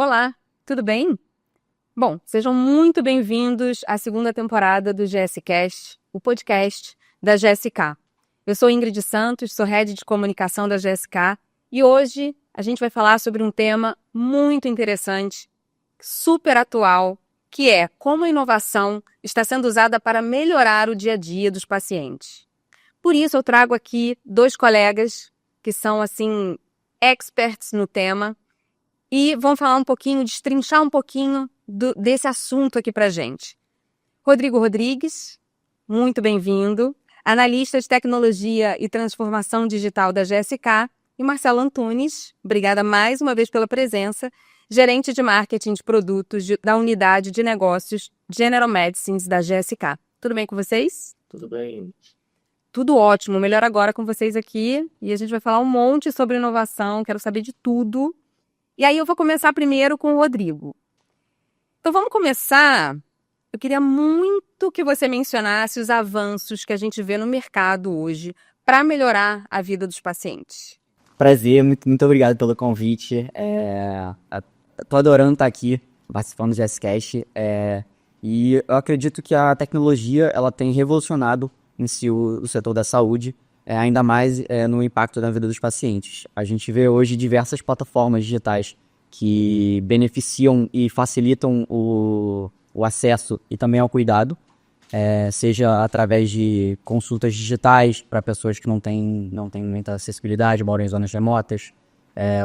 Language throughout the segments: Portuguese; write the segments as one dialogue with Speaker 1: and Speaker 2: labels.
Speaker 1: Olá, tudo bem? Bom, sejam muito bem-vindos à segunda temporada do GSCast, o podcast da GSK. Eu sou Ingrid Santos, sou Head de Comunicação da GSK e hoje a gente vai falar sobre um tema muito interessante, super atual, que é como a inovação está sendo usada para melhorar o dia a dia dos pacientes. Por isso eu trago aqui dois colegas que são, assim, experts no tema e vão falar um pouquinho, destrinchar um pouquinho desse assunto aqui pra gente. Rodrigo Rodrigues, muito bem-vindo, analista de tecnologia e transformação digital da GSK, e Marcelo Antunes, obrigada mais uma vez pela presença, gerente de marketing de produtos da unidade de negócios General Medicines da GSK. Tudo bem com vocês?
Speaker 2: Tudo bem.
Speaker 1: Tudo ótimo, melhor agora com vocês aqui, e a gente vai falar um monte sobre inovação, quero saber de tudo. E aí eu vou começar primeiro com o Rodrigo. Então vamos começar. Eu queria muito que você mencionasse os avanços que a gente vê no mercado hoje para melhorar a vida dos pacientes.
Speaker 2: Prazer, muito obrigado pelo convite. Tô adorando estar aqui participando do GSCast. E eu acredito que a tecnologia ela tem revolucionado em si o setor da saúde, ainda mais no impacto na vida dos pacientes. A gente vê hoje diversas plataformas digitais que beneficiam e facilitam o acesso e também ao cuidado, seja através de consultas digitais para pessoas que não têm muita acessibilidade, moram em zonas remotas,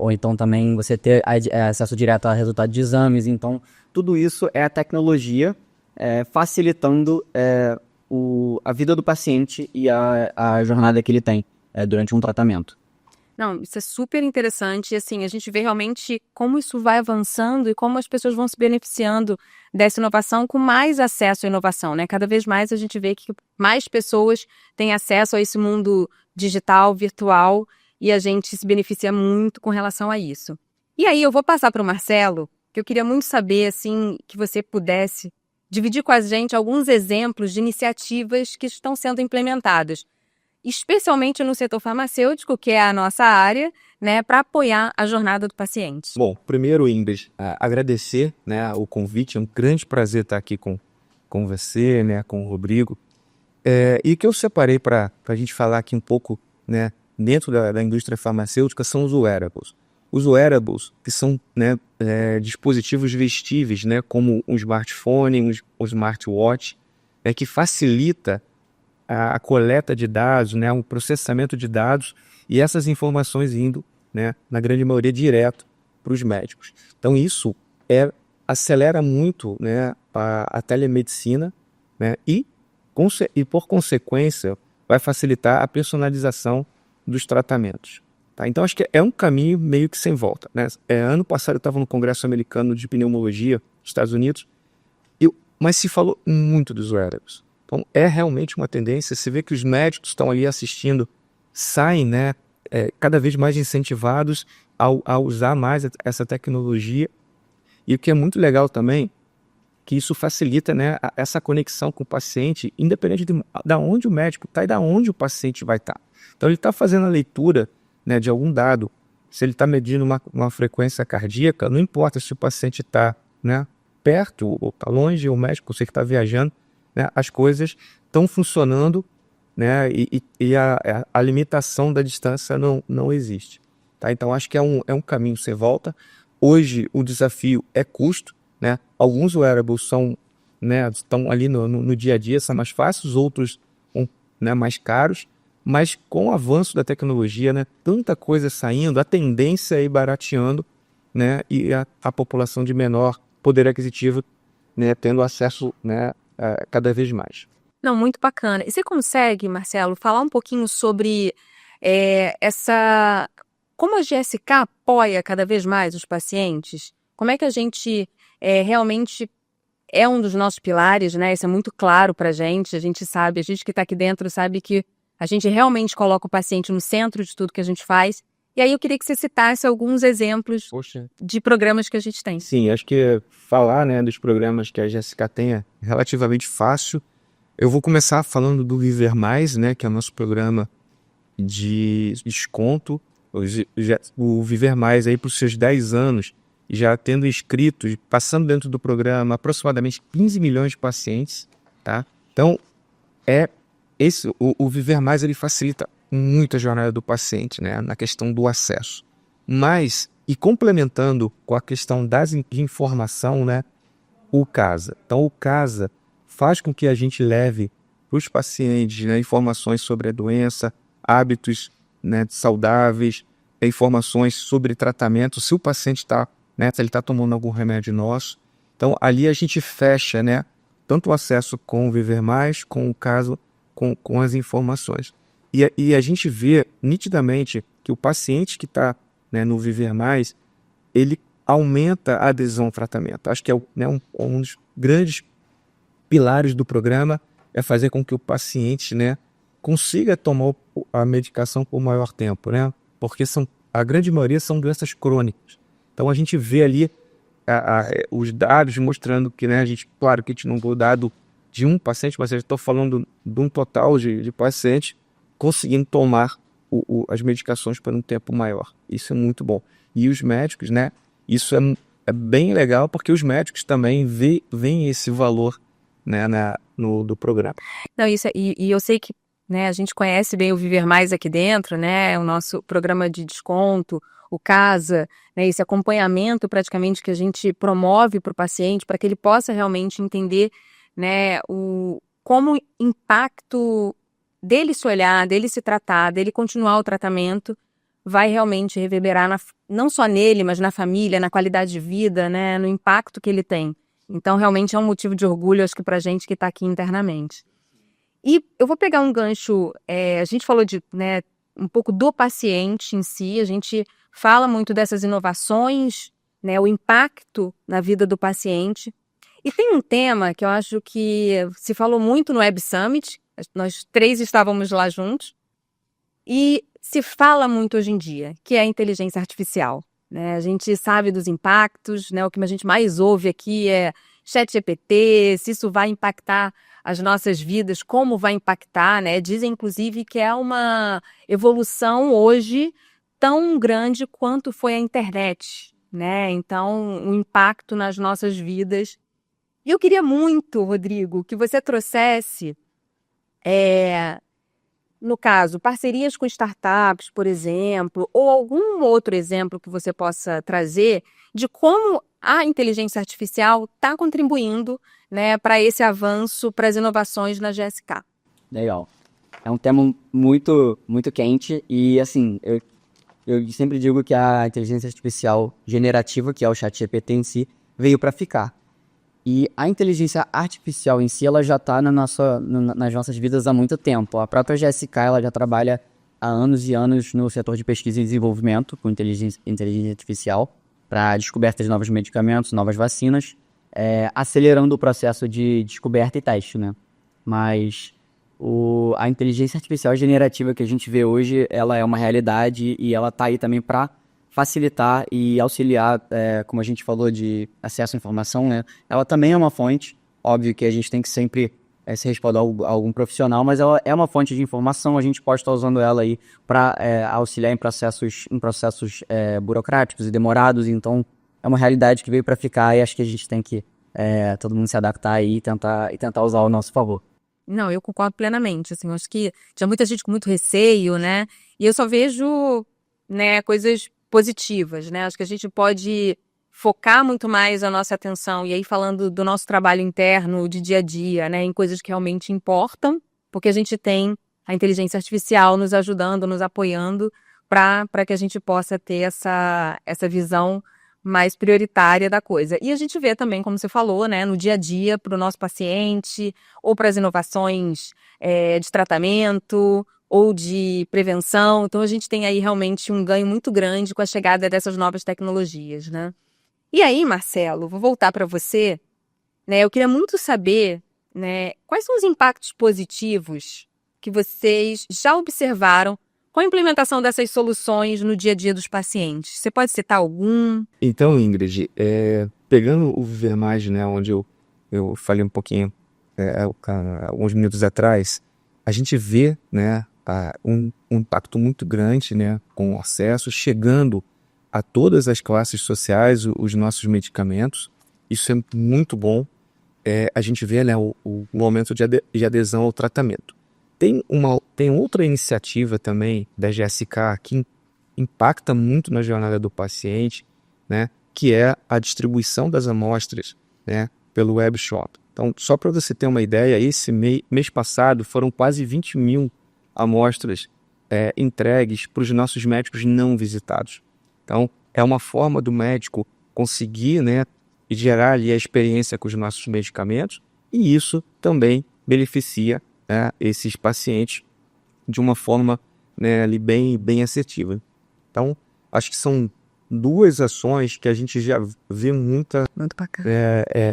Speaker 2: ou então também você ter acesso direto a resultados de exames. Então, tudo isso é a tecnologia facilitando a vida do paciente e a jornada que ele tem durante um tratamento.
Speaker 1: Não, isso é super interessante e assim, a gente vê realmente como isso vai avançando e como as pessoas vão se beneficiando dessa inovação com mais acesso à inovação, né? Cada vez mais a gente vê que mais pessoas têm acesso a esse mundo digital, virtual, e a gente se beneficia muito com relação a isso. E aí eu vou passar para o Marcelo, que eu queria muito saber, assim, que você pudesse dividir com a gente alguns exemplos de iniciativas que estão sendo implementadas, especialmente no setor farmacêutico, que é a nossa área, né, para apoiar a jornada do paciente.
Speaker 3: Bom, primeiro, Ingrid, agradecer, né, o convite. É um grande prazer estar aqui com você, né, com o Rodrigo. E o que eu separei para a gente falar aqui um pouco, né, dentro da indústria farmacêutica são os wearables. Os wearables, que são, né, dispositivos vestíveis, né, como um smartphone, um smartwatch, que facilita a coleta de dados, né, o processamento de dados e essas informações indo, né, na grande maioria, direto para os médicos. Então isso acelera muito, né, a telemedicina, né, e por consequência vai facilitar a personalização dos tratamentos. Tá? Então acho que é um caminho meio que sem volta. Né? Ano passado eu estava no Congresso Americano de Pneumologia dos Estados Unidos, mas se falou muito dos wearables. Então, é realmente uma tendência. Você vê que os médicos estão ali assistindo, saem, né, cada vez mais incentivados a usar mais essa tecnologia. E o que é muito legal também, que isso facilita, né, essa conexão com o paciente, independente de onde o médico está e de onde o paciente vai estar. Então, ele está fazendo a leitura, né, de algum dado. Se ele está medindo uma frequência cardíaca, não importa se o paciente está, né, perto ou está longe, o médico, você que está viajando, né, as coisas estão funcionando, né, e a limitação da distância não existe. Tá? Então, acho que é um caminho sem volta. Hoje, o desafio é custo. Né? Alguns wearables estão ali no dia a dia, são mais fáceis, outros né, mais caros, mas com o avanço da tecnologia, né, tanta coisa saindo, a tendência é ir barateando, né, e a população de menor poder aquisitivo, né, tendo acesso, né, cada vez mais.
Speaker 1: Não, muito bacana. E você consegue, Marcelo, falar um pouquinho sobre como a GSK apoia cada vez mais os pacientes? Como é que a gente realmente é um dos nossos pilares, né? Isso é muito claro pra gente. A gente sabe, a gente que está aqui dentro sabe que a gente realmente coloca o paciente no centro de tudo que a gente faz. E aí eu queria que você citasse alguns exemplos de programas que a gente tem.
Speaker 3: Sim, acho que falar, né, dos programas que a GSK tem é relativamente fácil. Eu vou começar falando do Viver Mais, né, que é o nosso programa de desconto. O Viver Mais aí para os seus 10 anos já tendo inscritos, passando dentro do programa, aproximadamente 15 milhões de pacientes, tá? Então, o Viver Mais, ele facilita muito a jornada do paciente, né, na questão do acesso. Mas, e complementando com a questão de informação, né, o CASA. Então, o CASA faz com que a gente leve para os pacientes, né, informações sobre a doença, hábitos, né, saudáveis, informações sobre tratamento, se o paciente está, né, se ele está tomando algum remédio nosso. Então, ali a gente fecha, né, tanto o acesso com o Viver Mais, com o CASA, com as informações. E a gente vê nitidamente que o paciente que está, né, no Viver Mais, ele aumenta a adesão ao tratamento. Acho que é, né, um dos grandes pilares do programa é fazer com que o paciente, né, consiga tomar a medicação por maior tempo, né? Porque a grande maioria são doenças crônicas. Então a gente vê ali os dados mostrando que, né, claro que a gente não deu dado de um paciente, mas eu estou falando de um total de pacientes conseguindo tomar as medicações por um tempo maior. Isso é muito bom. E os médicos, né, isso é bem legal, porque os médicos também veem esse valor, né, do programa.
Speaker 1: Não, e eu sei que, né, a gente conhece bem o Viver Mais aqui dentro, né, o nosso programa de desconto, o CASA, né, esse acompanhamento praticamente que a gente promove para o paciente, para que ele possa realmente entender, né, como o impacto dele se olhar, dele se tratar, dele continuar o tratamento, vai realmente reverberar não só nele, mas na família, na qualidade de vida, né, no impacto que ele tem. Então, realmente é um motivo de orgulho, acho que para a gente que está aqui internamente. E eu vou pegar um gancho, a gente falou né, um pouco do paciente em si, a gente fala muito dessas inovações, né, o impacto na vida do paciente. E tem um tema que eu acho que se falou muito no Web Summit, nós 3 estávamos lá juntos, e se fala muito hoje em dia, que é a inteligência artificial, né? A gente sabe dos impactos, né? O que a gente mais ouve aqui é ChatGPT, se isso vai impactar as nossas vidas, como vai impactar, né? Dizem, inclusive, que é uma evolução hoje tão grande quanto foi a internet, né? Então, o impacto nas nossas vidas. E eu queria muito, Rodrigo, que você trouxesse, no caso, parcerias com startups, por exemplo, ou algum outro exemplo que você possa trazer de como a inteligência artificial está contribuindo, né, para esse avanço, para as inovações na GSK.
Speaker 2: Legal. É um tema muito, muito quente e, assim, eu sempre digo que a inteligência artificial generativa, que é o ChatGPT em si, veio para ficar. E a inteligência artificial em si, ela já está nas nossas vidas há muito tempo. A própria GSK, ela já trabalha há anos e anos no setor de pesquisa e desenvolvimento com inteligência artificial para descoberta de novos medicamentos, novas vacinas, acelerando o processo de descoberta e teste, né? Mas a inteligência artificial generativa que a gente vê hoje, ela é uma realidade e ela está aí também para facilitar e auxiliar, como a gente falou, de acesso à informação, né? Ela também é uma fonte, óbvio que a gente tem que sempre se respaldar a algum profissional, mas ela é uma fonte de informação, a gente pode estar usando ela aí para auxiliar em processos burocráticos e demorados, então é uma realidade que veio para ficar e acho que a gente tem que todo mundo se adaptar aí e tentar usar ao nosso favor.
Speaker 1: Não, eu concordo plenamente, assim, eu acho que tinha muita gente com muito receio, né? E eu só vejo, né, coisas positivas, né? Acho que a gente pode focar muito mais a nossa atenção, e aí falando do nosso trabalho interno, de dia a dia, né, em coisas que realmente importam, porque a gente tem a inteligência artificial nos ajudando, nos apoiando, para que a gente possa ter essa visão mais prioritária da coisa. E a gente vê também, como você falou, né, no dia a dia, para o nosso paciente, ou para as inovações de tratamento, ou de prevenção. Então, a gente tem aí realmente um ganho muito grande com a chegada dessas novas tecnologias, né? E aí, Marcelo, vou voltar para você, né? Eu queria muito saber, né, quais são os impactos positivos que vocês já observaram com a implementação dessas soluções no dia a dia dos pacientes. Você pode citar algum?
Speaker 3: Então, Ingrid, pegando o Viver Mais, né, onde eu falei um pouquinho alguns minutos atrás, a gente vê, né, um impacto muito grande, né, com o acesso, chegando a todas as classes sociais os nossos medicamentos. Isso é muito bom. A gente vê, né, o aumento de adesão ao tratamento. Tem outra iniciativa também da GSK que impacta muito na jornada do paciente, né, que é a distribuição das amostras, né, pelo webshop. Então, só para você ter uma ideia, esse mês passado foram quase 20 mil amostras entregues para os nossos médicos não visitados. Então, é uma forma do médico conseguir, né, gerar ali a experiência com os nossos medicamentos, e isso também beneficia, né, esses pacientes de uma forma, né, ali bem assertiva. Então, acho que são duas ações que a gente já vê muito
Speaker 1: bacana.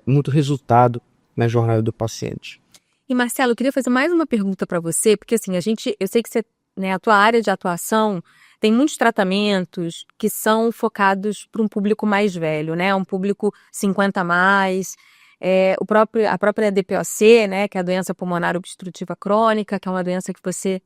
Speaker 3: Muito resultado na jornada do paciente.
Speaker 1: E Marcelo, eu queria fazer mais uma pergunta para você, porque assim, eu sei que você, né, a tua área de atuação tem muitos tratamentos que são focados para um público mais velho, né? Um público 50 a mais, a própria DPOC, né, que é a doença pulmonar obstrutiva crônica, que é uma doença que você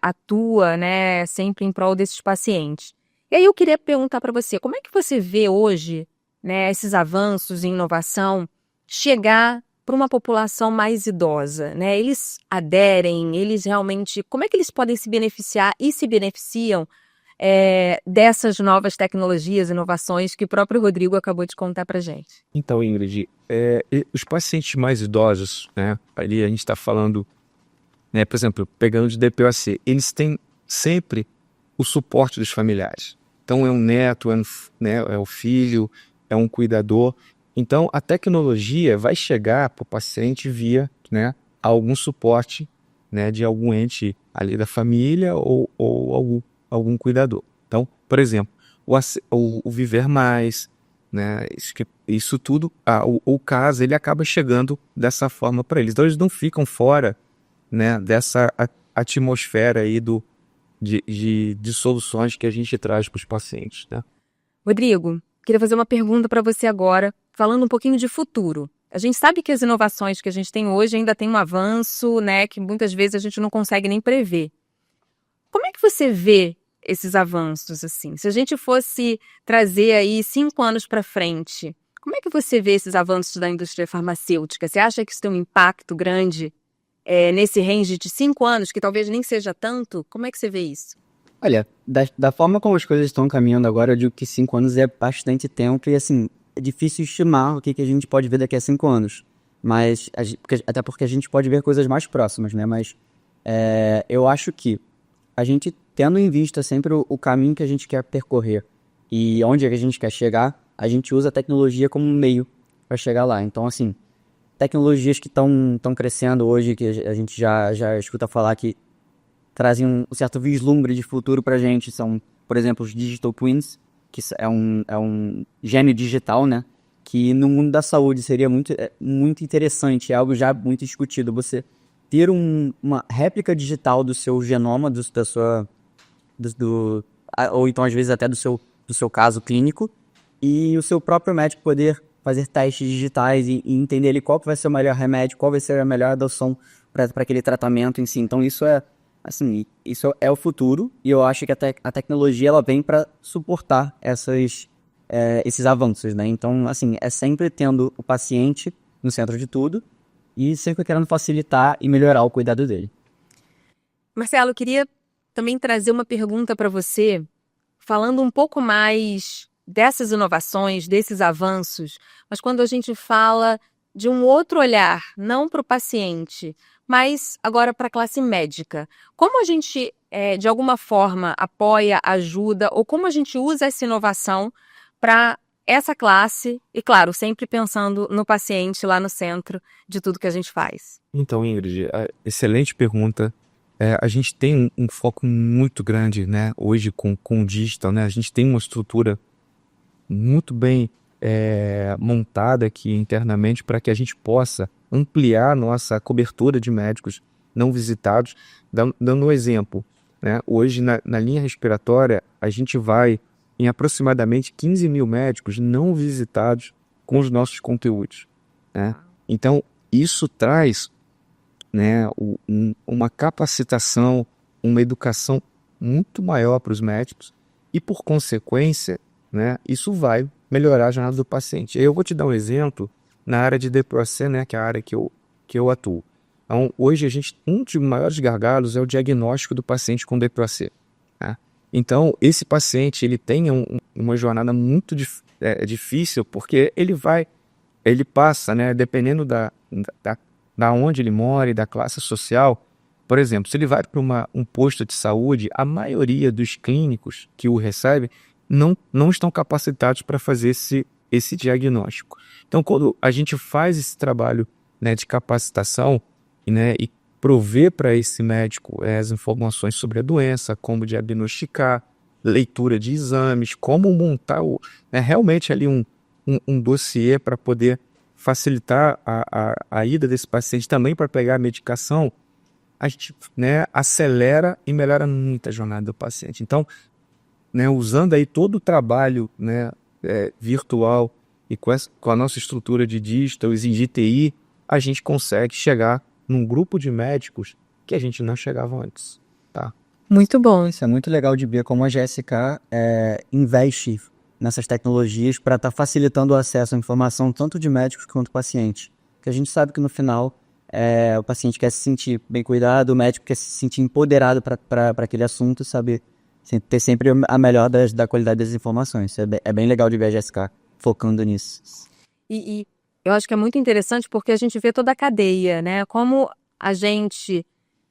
Speaker 1: atua, né, sempre em prol desses pacientes. E aí eu queria perguntar para você, como é que você vê hoje, né, esses avanços em inovação chegar para uma população mais idosa, né? Eles aderem, eles realmente, como é que eles podem se beneficiar e se beneficiam dessas novas tecnologias, inovações que o próprio Rodrigo acabou de contar para gente?
Speaker 3: Então, Ingrid, os pacientes mais idosos, né, ali a gente está falando, né, por exemplo, pegando de DPOC, eles têm sempre o suporte dos familiares. Então, é um neto, é o filho, é um cuidador. Então, a tecnologia vai chegar para o paciente via, né, algum suporte, né, de algum ente ali da família ou algum cuidador. Então, por exemplo, o Viver Mais, né, isso tudo, o CAS, ele acaba chegando dessa forma para eles. Então, eles não ficam fora, né, dessa atmosfera aí de soluções que a gente traz para os pacientes, né?
Speaker 1: Rodrigo, queria fazer uma pergunta para você agora, falando um pouquinho de futuro. A gente sabe que as inovações que a gente tem hoje ainda tem um avanço, né, que muitas vezes a gente não consegue nem prever. Como é que você vê esses avanços, assim? Se a gente fosse trazer aí 5 anos para frente, como é que você vê esses avanços da indústria farmacêutica? Você acha que isso tem um impacto grande nesse range de 5 anos, que talvez nem seja tanto? Como é que você vê isso?
Speaker 2: Olha, da forma como as coisas estão caminhando agora, eu digo que 5 anos é bastante tempo e, assim, é difícil estimar o que a gente pode ver daqui a 5 anos. Mas, até porque a gente pode ver coisas mais próximas, né? Mas eu acho que a gente, tendo em vista sempre o caminho que a gente quer percorrer e onde a gente quer chegar, a gente usa a tecnologia como um meio para chegar lá. Então, assim, tecnologias que estão crescendo hoje, que a gente já escuta falar que trazem um certo vislumbre de futuro para a gente, são, por exemplo, os Digital Twins, que é um gene digital, né? Que no mundo da saúde seria muito interessante, é algo já muito discutido, você ter uma réplica digital do seu genoma, ou então às vezes até do seu caso clínico, e o seu próprio médico poder fazer testes digitais e entender ali qual vai ser o melhor remédio, qual vai ser a melhor adoção para aquele tratamento em si. Então isso é o futuro, e eu acho que a tecnologia ela vem para suportar esses avanços, né? Então, assim, é sempre tendo o paciente no centro de tudo e sempre querendo facilitar e melhorar o cuidado dele.
Speaker 1: Marcelo, eu queria também trazer uma pergunta para você, falando um pouco mais dessas inovações, desses avanços, mas quando a gente fala de um outro olhar, não para o paciente, mas agora para a classe médica. Como a gente, de alguma forma, apoia, ajuda, ou como a gente usa essa inovação para essa classe, e claro, sempre pensando no paciente lá no centro de tudo que a gente faz?
Speaker 3: Então, Ingrid, excelente pergunta. A gente tem um foco muito grande, né, hoje com o digital, né? A gente tem uma estrutura muito bem montada aqui internamente para que a gente possa ampliar nossa cobertura de médicos não visitados. Dando um exemplo, né? Hoje na linha respiratória a gente vai em aproximadamente 15 mil médicos não visitados com os nossos conteúdos, né? Então isso traz, né, uma capacitação, uma educação muito maior para os médicos e, por consequência, né, isso vai melhorar a jornada do paciente. Eu vou te dar um exemplo na área de DPOC, né, que é a área que eu atuo. Então, hoje, um dos maiores gargalos é o diagnóstico do paciente com DPOC. Tá? Então, esse paciente ele tem uma jornada muito difícil, porque ele passa, né, dependendo da onde ele mora e da classe social. Por exemplo, se ele vai para um posto de saúde, a maioria dos clínicos que o recebem não estão capacitados para fazer esse diagnóstico. Então, quando a gente faz esse trabalho, né, de capacitação, né, e prover para esse médico as informações sobre a doença, como diagnosticar, leitura de exames, como montar realmente ali um dossiê para poder facilitar a ida desse paciente também para pegar a medicação, a gente, né, acelera e melhora muito a jornada do paciente. Então, né, usando aí todo o trabalho, né, virtual e com a nossa estrutura de digitals e de TI, a gente consegue chegar num grupo de médicos que a gente não chegava antes. Tá?
Speaker 1: Muito bom.
Speaker 2: Isso é muito legal de ver como a GSK investe nessas tecnologias para estar facilitando o acesso à informação tanto de médicos quanto pacientes. Porque a gente sabe que no final o paciente quer se sentir bem cuidado, o médico quer se sentir empoderado para aquele assunto e saber ter sempre a melhor da qualidade das informações. Isso é bem legal de ver a GSK focando nisso.
Speaker 1: E eu acho que é muito interessante porque a gente vê toda a cadeia, né? Como a gente,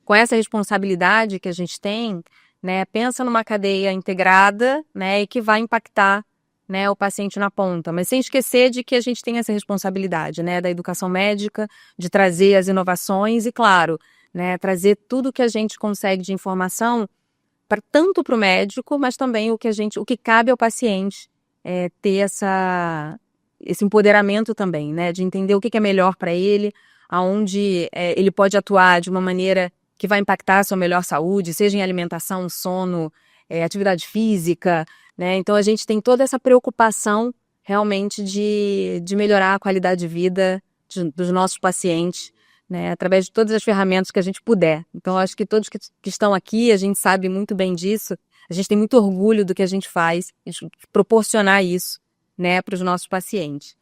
Speaker 1: com essa responsabilidade que a gente tem, né, pensa numa cadeia integrada, né, e que vai impactar, né, o paciente na ponta, mas sem esquecer de que a gente tem essa responsabilidade, né, da educação médica, de trazer as inovações e, claro, né, trazer tudo que a gente consegue de informação tanto para o médico, mas também o que cabe ao paciente ter esse empoderamento também, né, de entender o que é melhor para ele, aonde ele pode atuar de uma maneira que vai impactar a sua melhor saúde, seja em alimentação, sono, atividade física, né? Então a gente tem toda essa preocupação realmente de melhorar a qualidade de vida dos nossos pacientes, né? Através de todas as ferramentas que a gente puder. Então acho que todos que estão aqui, a gente sabe muito bem disso, a gente tem muito orgulho do que a gente faz, de proporcionar isso, né, para os nossos pacientes.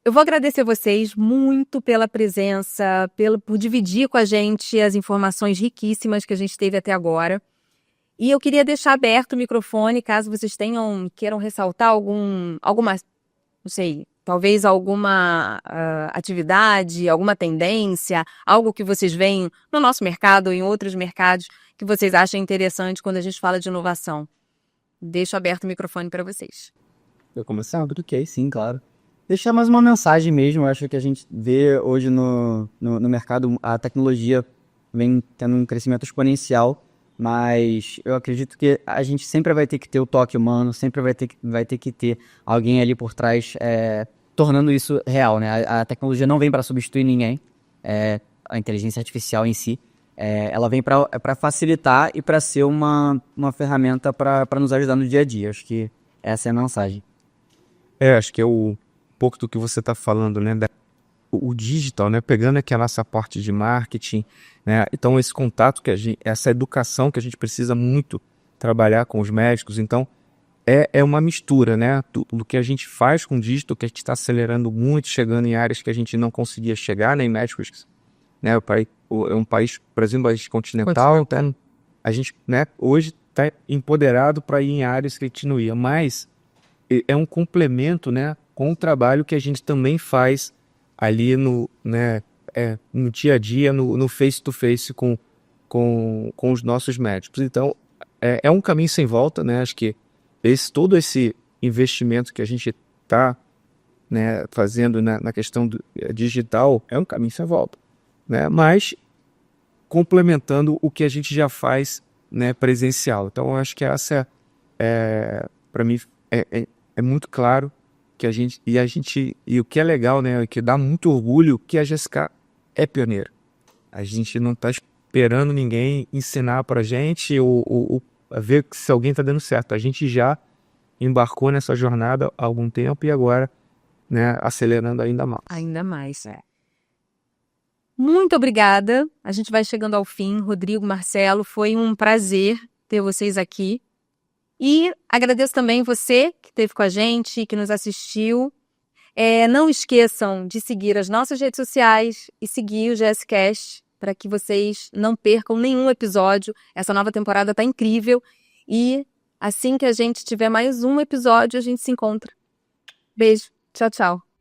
Speaker 1: Eu vou agradecer vocês muito pela presença, por dividir com a gente as informações riquíssimas que a gente teve até agora. E eu queria deixar aberto o microfone, caso vocês queiram ressaltar alguma, não sei, talvez alguma atividade, alguma tendência, algo que vocês veem no nosso mercado ou em outros mercados que vocês achem interessante quando a gente fala de inovação. Deixo aberto o microfone para vocês.
Speaker 2: Eu começar? Ok, sim, claro. Deixar mais uma mensagem mesmo. Eu acho que a gente vê hoje no mercado a tecnologia vem tendo um crescimento exponencial, mas eu acredito que a gente sempre vai ter que ter o toque humano, sempre vai ter que ter alguém ali por trás tornando isso real, né? A tecnologia não vem para substituir ninguém, a inteligência artificial em si. Ela vem para facilitar e para ser uma ferramenta para nos ajudar no dia a dia. Acho que essa é a mensagem.
Speaker 3: Acho que é um pouco do que você está falando, né? O digital, né? Pegando aqui a nossa parte de marketing, né? Então esse contato essa educação que a gente precisa muito trabalhar com os médicos. Então é uma mistura, né? Do que a gente faz com o digital, que a gente está acelerando muito, chegando em áreas que a gente não conseguia chegar, né? Em médicos, né? É um país, Brasil, um país continental, então a gente, né? Hoje está empoderado para ir em áreas que a gente não ia, mas é um complemento, né, com o trabalho que a gente também faz ali no dia a dia, no face-to-face com os nossos médicos. Então, é um caminho sem volta, né? Acho que todo esse investimento que a gente está, né, fazendo na questão digital é um caminho sem volta, né? Mas complementando o que a gente já faz, né, presencial. Então, eu acho que essa para mim, é muito claro que e o que é legal, né, que dá muito orgulho, que a GSK é pioneira. A gente não está esperando ninguém ensinar para a gente ou ver se alguém está dando certo. A gente já embarcou nessa jornada há algum tempo e agora, né, acelerando ainda mais.
Speaker 1: Ainda mais, Muito obrigada. A gente vai chegando ao fim. Rodrigo, Marcelo, foi um prazer ter vocês aqui. E agradeço também você que esteve com a gente, que nos assistiu. Não esqueçam de seguir as nossas redes sociais e seguir o GSCast para que vocês não percam nenhum episódio. Essa nova temporada tá incrível. E assim que a gente tiver mais um episódio, a gente se encontra. Beijo. Tchau, tchau.